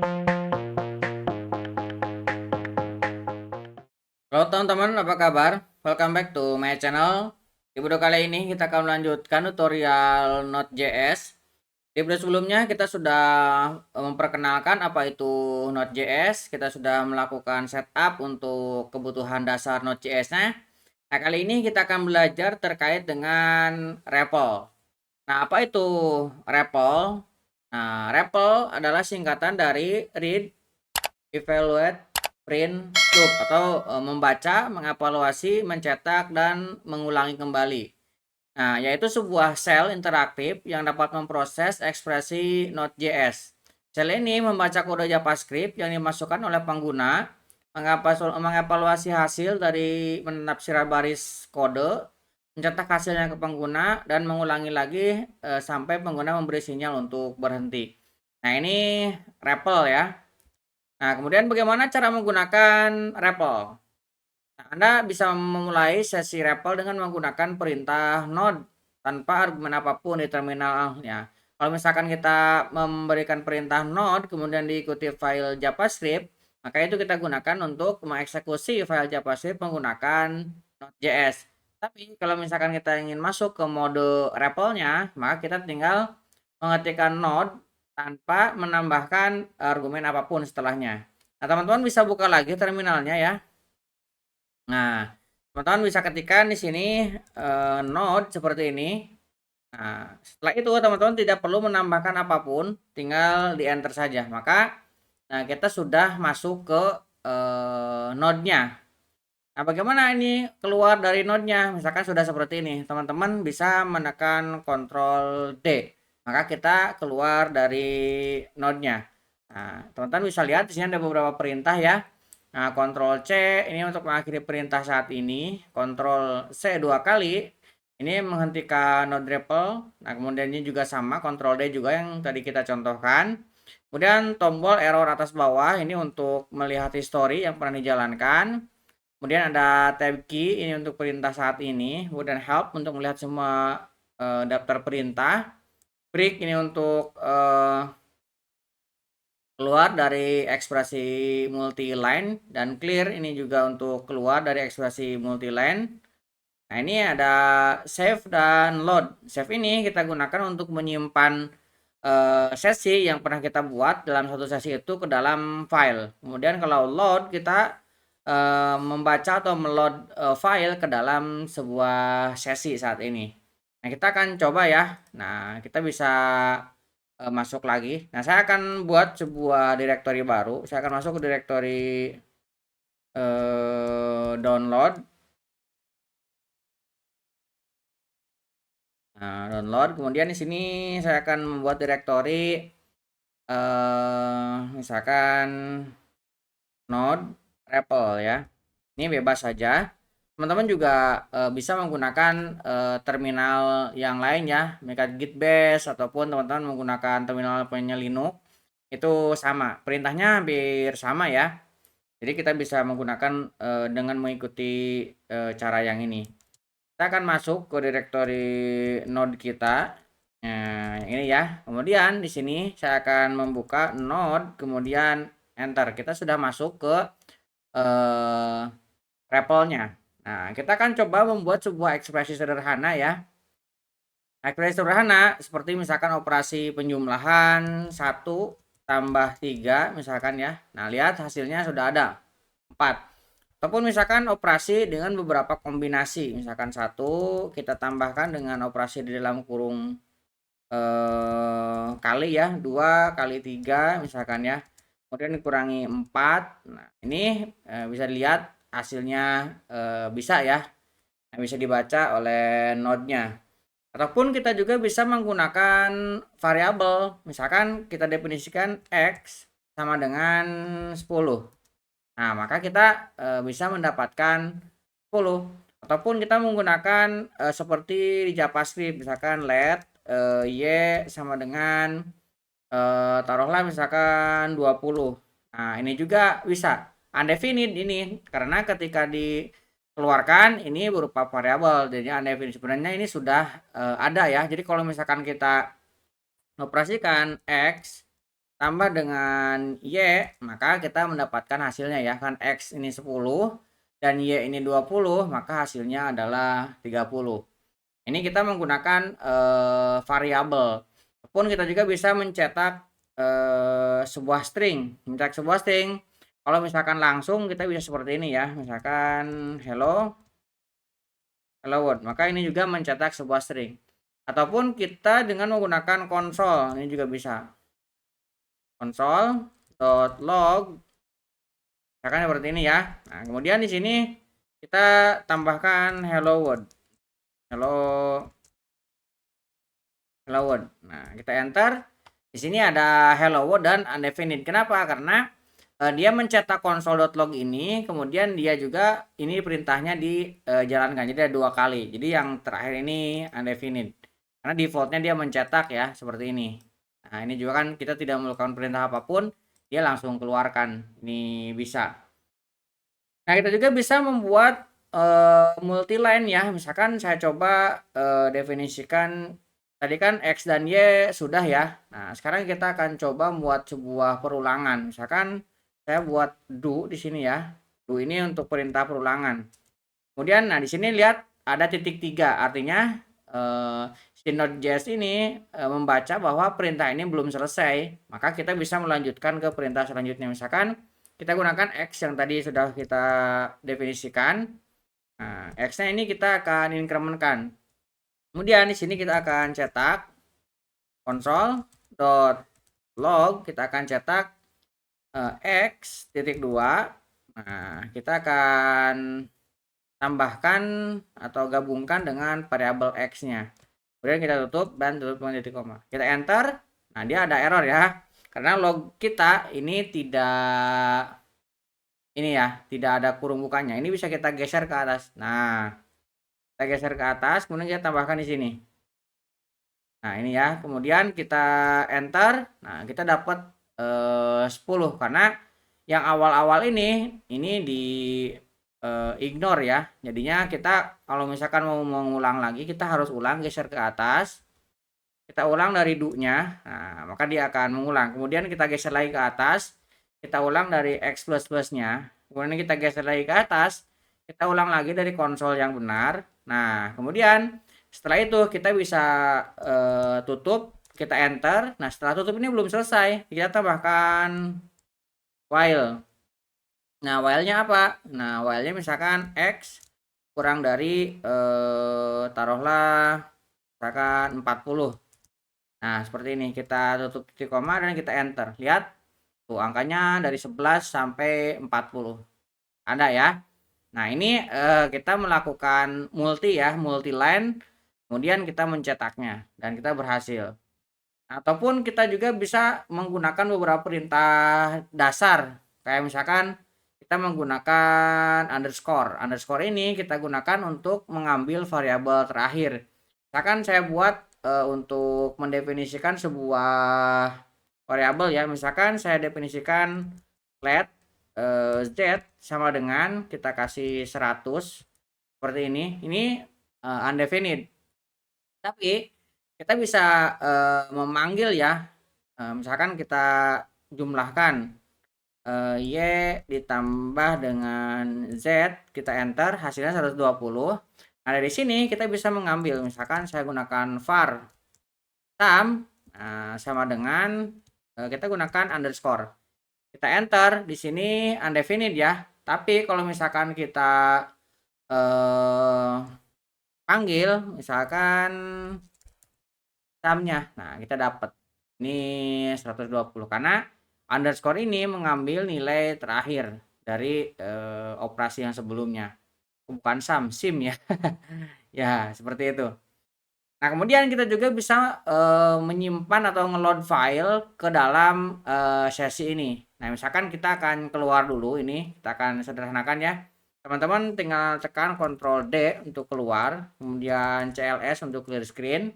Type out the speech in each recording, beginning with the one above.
Halo teman-teman, apa kabar? Welcome back to my channel. Di video kali ini kita akan melanjutkan tutorial Node.js. Di video sebelumnya kita sudah memperkenalkan apa itu Node.js. Kita sudah melakukan setup untuk kebutuhan dasar Node.js-nya. Nah, kali ini kita akan belajar terkait dengan REPL. Nah, apa itu REPL? Nah, REPL adalah singkatan dari Read, Evaluate, Print, Loop, atau membaca, mengevaluasi, mencetak, dan mengulangi kembali. Nah, yaitu sebuah sel interaktif yang dapat memproses ekspresi Node.js. Sel ini membaca kode JavaScript yang dimasukkan oleh pengguna, mengevaluasi hasil dari menafsir baris kode, mencetak hasilnya ke pengguna, dan mengulangi lagi sampai pengguna memberi sinyal untuk berhenti. Nah, ini REPL ya. Nah, kemudian bagaimana cara menggunakan REPL? Nah, Anda bisa memulai sesi REPL dengan menggunakan perintah node tanpa argumen apapun di terminalnya. Kalau misalkan kita memberikan perintah node kemudian diikuti file JavaScript, maka itu kita gunakan untuk mengeksekusi file JavaScript menggunakan Node.js. Tapi kalau misalkan kita ingin masuk ke mode REPL-nya, maka kita tinggal mengetikkan node tanpa menambahkan argumen apapun setelahnya. Nah, teman-teman bisa buka lagi terminalnya ya. Nah, teman-teman bisa ketikkan di sini node seperti ini. Nah, setelah itu teman-teman tidak perlu menambahkan apapun, tinggal di enter saja. Maka kita sudah masuk ke node-nya. Nah, bagaimana ini keluar dari node-nya? Misalkan sudah seperti ini, teman-teman bisa menekan Ctrl D. Maka kita keluar dari node-nya. Nah, teman-teman bisa lihat di sini ada beberapa perintah ya. Nah, Ctrl C ini untuk mengakhiri perintah saat ini, Ctrl C 2 kali ini menghentikan node REPL. Nah, kemudian ini juga sama, Ctrl D juga yang tadi kita contohkan. Kemudian tombol error atas bawah ini untuk melihat history yang pernah dijalankan. Kemudian ada tab key ini untuk perintah saat ini. Kemudian help untuk melihat semua daftar perintah. Break ini untuk keluar dari ekspresi multi-line, dan clear ini juga untuk keluar dari ekspresi multi-line. Nah, ini ada save dan load. Save ini kita gunakan untuk menyimpan sesi yang pernah kita buat dalam satu sesi itu ke dalam file. Kemudian kalau load kita membaca atau meload file ke dalam sebuah sesi saat ini. Nah, kita akan coba ya. Nah, kita bisa masuk lagi. Nah, saya akan buat sebuah directory baru. Saya akan masuk ke directory download. Nah, download. Kemudian di sini saya akan membuat directory misalkan node REPL ya. Ini bebas saja. Teman-teman juga bisa menggunakan terminal yang lain ya, misalkan Git Bash ataupun teman-teman menggunakan terminal punya Linux. Itu sama, perintahnya hampir sama ya. Jadi kita bisa menggunakan dengan mengikuti cara yang ini. Kita akan masuk ke directory node kita. Nah, ini ya. Kemudian di sini saya akan membuka node, kemudian enter. Kita sudah masuk ke eh, REPL-nya. Nah, kita akan coba membuat sebuah ekspresi sederhana ya. Ekspresi sederhana seperti misalkan operasi penjumlahan 1 tambah 3 misalkan ya. Nah, lihat hasilnya sudah ada 4. Ataupun misalkan operasi dengan beberapa kombinasi. Misalkan 1 kita tambahkan dengan operasi di dalam kurung kali ya, 2 kali 3 misalkan ya. Kemudian dikurangi 4. Nah, ini bisa dilihat hasilnya bisa ya. Bisa dibaca oleh node-nya. Ataupun kita juga bisa menggunakan variabel. Misalkan kita definisikan X sama dengan 10. Nah, maka kita bisa mendapatkan 10. Ataupun kita menggunakan seperti di JavaScript, misalkan let y sama dengan taruhlah misalkan 20. Nah, ini juga bisa undefinite ini karena ketika dikeluarkan ini berupa variabel, jadi undefinite. Sebenarnya ini sudah ada ya. Jadi kalau misalkan kita operasikan X tambah dengan Y, maka kita mendapatkan hasilnya ya. Kan X ini 10 dan Y ini 20, maka hasilnya adalah 30. Ini kita menggunakan variabel. Pun kita juga bisa mencetak sebuah string. Mencetak sebuah string. Kalau misalkan langsung kita bisa seperti ini ya. Misalkan hello world. Maka ini juga mencetak sebuah string. Ataupun kita dengan menggunakan konsol, ini juga bisa. Console.log, misalkan seperti ini ya. Nah, kemudian di sini kita tambahkan hello world. Hello world. Nah, kita enter. Di sini ada hello world dan undefined. Kenapa? Karena dia mencetak console.log ini, kemudian dia juga ini perintahnya dijalankan. Jadi ada 2 kali. Jadi yang terakhir ini undefined. Karena defaultnya dia mencetak ya, seperti ini. Nah, ini juga kan kita tidak melakukan perintah apapun, dia langsung keluarkan. Ini bisa. Nah, kita juga bisa membuat multiline ya. Misalkan saya coba definisikan tadi kan X dan Y sudah ya. Nah, sekarang kita akan coba membuat sebuah perulangan. Misalkan saya buat do di sini ya. Do ini untuk perintah perulangan. Kemudian nah di sini lihat ada titik 3, artinya si Node.js ini membaca bahwa perintah ini belum selesai, maka kita bisa melanjutkan ke perintah selanjutnya. Misalkan kita gunakan X yang tadi sudah kita definisikan. Nah, X-nya ini kita akan incrementkan. Kemudian di sini kita akan cetak console.log, kita akan cetak X titik 2. Nah, kita akan tambahkan atau gabungkan dengan variabel X-nya. Kemudian kita tutup dan tutup dengan titik koma. Kita enter. Nah, dia ada error ya. Karena log kita ini tidak tidak ada kurung bukanya. Ini bisa kita geser ke atas. Nah, kita geser ke atas, kemudian kita tambahkan di sini. Nah, ini ya. Kemudian kita enter. Nah, kita dapat 10 karena yang awal-awal ini di ignore ya. Jadinya kita kalau misalkan mau mengulang lagi, kita harus ulang, geser ke atas. Kita ulang dari do-nya. Nah, maka dia akan mengulang. Kemudian kita geser lagi ke atas. Kita ulang dari X++-nya. Kemudian kita geser lagi ke atas. Kita ulang lagi dari konsol yang benar. Nah, kemudian setelah itu kita bisa tutup, kita enter. Nah, setelah tutup ini belum selesai. Kita tambahkan while. Nah, while-nya apa? Nah, while-nya misalkan X kurang dari taruhlah misalkan 40. Nah, seperti ini. Kita tutup titik koma dan kita enter. Lihat, tuh angkanya dari 11 sampai 40. Ada ya. Nah, ini kita melakukan multi line, kemudian kita mencetaknya dan kita berhasil. Ataupun kita juga bisa menggunakan beberapa perintah dasar. Kayak misalkan kita menggunakan underscore. Underscore ini kita gunakan untuk mengambil variabel terakhir. Misalkan saya buat untuk mendefinisikan sebuah variabel ya. Misalkan saya definisikan let z sama dengan kita kasih 100 seperti ini. Ini undefined. Tapi kita bisa memanggil ya. Misalkan kita jumlahkan Y ditambah dengan Z, kita enter, hasilnya 120. Nah, dari sini kita bisa mengambil, misalkan saya gunakan var sum sama dengan kita gunakan underscore. Kita enter, di sini undefined ya. Tapi kalau misalkan kita panggil misalkan sumnya, nah kita dapat ini 120 karena underscore ini mengambil nilai terakhir dari operasi yang sebelumnya, bukan sim ya. Ya seperti itu. Nah, kemudian kita juga bisa menyimpan atau ngeload file ke dalam sesi ini. Nah, misalkan kita akan keluar dulu ini, kita akan sederhanakan ya. Teman-teman tinggal tekan Ctrl D untuk keluar, kemudian CLS untuk clear screen.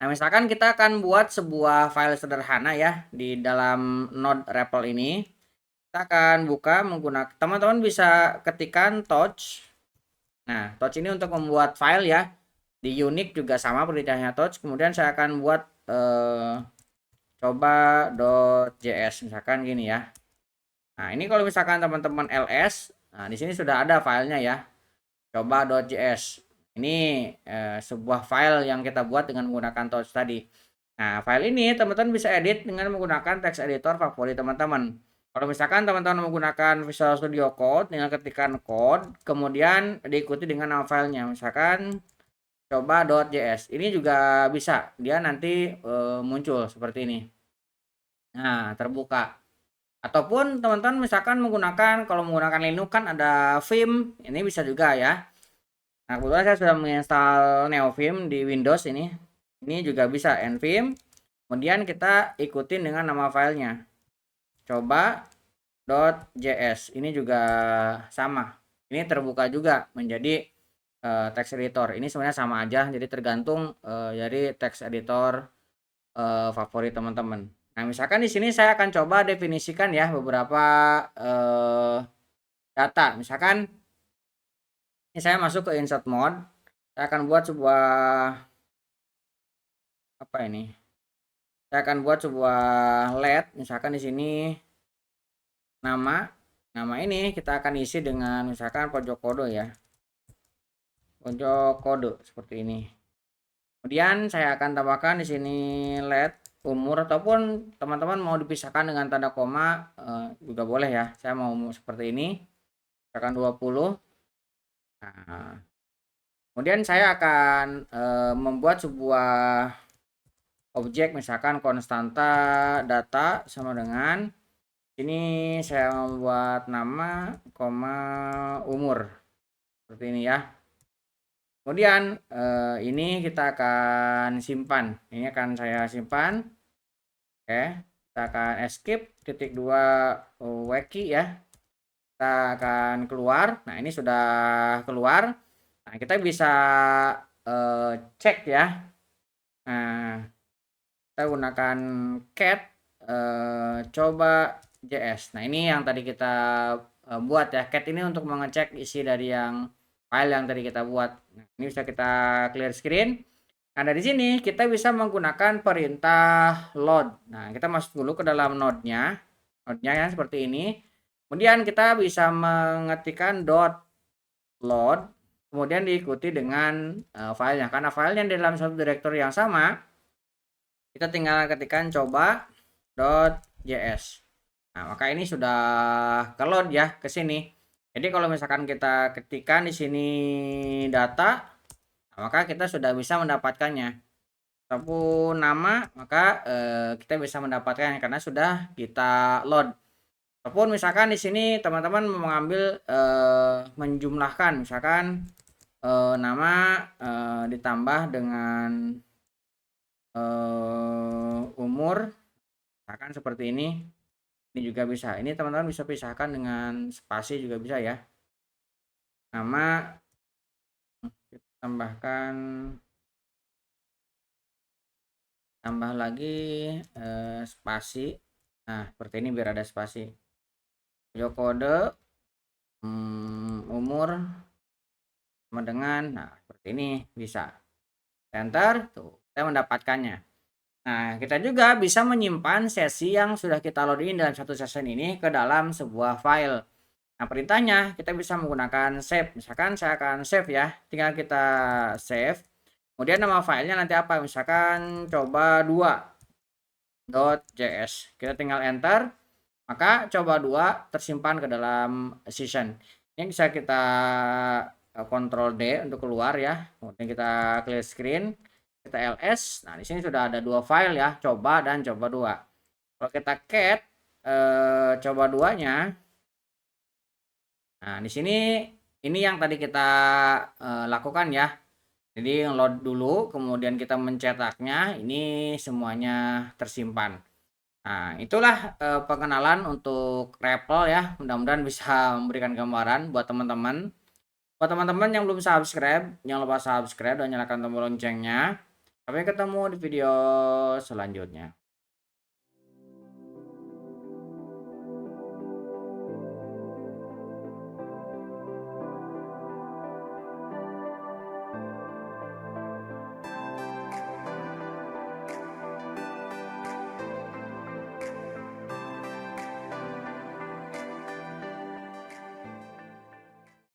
Nah, misalkan kita akan buat sebuah file sederhana ya di dalam Node REPL ini. Kita akan buka menggunakan, teman-teman bisa ketikkan touch. Nah, touch ini untuk membuat file ya. Di Unix juga sama perintahnya touch. Kemudian saya akan buat coba.js misalkan gini ya. Nah, ini kalau misalkan teman-teman ls, nah di sini sudah ada filenya ya. Coba.js. Ini sebuah file yang kita buat dengan menggunakan Touch tadi. Nah, file ini teman-teman bisa edit dengan menggunakan text editor favorit teman-teman. Kalau misalkan teman-teman menggunakan Visual Studio Code, tinggal ketikkan code, kemudian diikuti dengan nama filenya. Misalkan coba.js. Ini juga bisa, dia nanti muncul seperti ini. Nah, terbuka. Ataupun teman-teman misalkan menggunakan, kalau menggunakan Linux kan ada Vim, ini bisa juga ya. Nah, kebetulan saya sudah menginstal NeoVim di Windows ini. Ini juga bisa nvim. Kemudian kita ikutin dengan nama filenya. Coba.js. Ini juga sama. Ini terbuka juga menjadi text editor. Ini sebenarnya sama aja, jadi tergantung dari text editor favorit teman-teman. Nah, misalkan di sini saya akan coba definisikan ya beberapa data. Misalkan ini saya masuk ke insert mode. Saya akan buat sebuah apa ini? Saya akan buat sebuah LED. Misalkan di sini nama ini kita akan isi dengan misalkan pojok kode ya. Pojok kode seperti ini. Kemudian saya akan tambahkan di sini LED umur, ataupun teman-teman mau dipisahkan dengan tanda koma juga boleh ya. Saya mau seperti ini. Misalkan 20. Nah, kemudian saya akan membuat sebuah objek, misalkan konstanta data sama dengan ini, saya membuat nama, koma, umur seperti ini ya. Kemudian ini kita akan simpan. Ini akan saya simpan. Oke, kita akan escape titik 2 wiki ya. Kita akan keluar. Nah, ini sudah keluar. Nah, kita bisa cek ya. Nah, kita gunakan cat coba JS. Nah, ini yang tadi kita buat ya. Cat ini untuk mengecek isi dari yang file yang tadi kita buat. Nah, ini bisa kita clear screen. Nah, dari sini kita bisa menggunakan perintah load. Nah, kita masuk dulu ke dalam node-nya. Node-nya ya seperti ini. Kemudian kita bisa mengetikkan .load, kemudian diikuti dengan filenya. Karena filenya di dalam satu directory yang sama, kita tinggal ketikkan coba.js. Nah, maka ini sudah ke load ya ke sini. Jadi kalau misalkan kita ketikkan di sini data, nah, maka kita sudah bisa mendapatkannya. Ataupun nama, maka kita bisa mendapatkannya karena sudah kita load. Ataupun misalkan di sini teman-teman mengambil menjumlahkan, misalkan nama ditambah dengan umur, misalkan seperti ini juga bisa. Ini teman-teman bisa pisahkan dengan spasi juga bisa ya. Nama kita tambah lagi spasi. Nah, seperti ini biar ada spasi. Pojok kode umur sama dengan, nah seperti ini bisa. Enter, tuh kita mendapatkannya. Nah, kita juga bisa menyimpan sesi yang sudah kita loading dalam satu session ini ke dalam sebuah file. Nah, perintahnya kita bisa menggunakan save. Misalkan saya akan save ya. Tinggal kita save. Kemudian nama filenya nanti apa? Misalkan coba2.js. Kita tinggal enter. Maka coba2 tersimpan ke dalam session. Ini bisa kita Ctrl D untuk keluar ya. Kemudian kita clear screen. Kita ls. Nah, di sini sudah ada dua file ya, coba dan coba2. Kalau kita cat coba2-nya. Nah, di sini ini yang tadi kita lakukan ya. Jadi load dulu, kemudian kita mencetaknya, ini semuanya tersimpan. Nah, itulah pengenalan untuk REPL ya. Mudah-mudahan bisa memberikan gambaran buat teman-teman. Buat teman-teman yang belum subscribe, jangan lupa subscribe dan nyalakan tombol loncengnya. Sampai ketemu di video selanjutnya.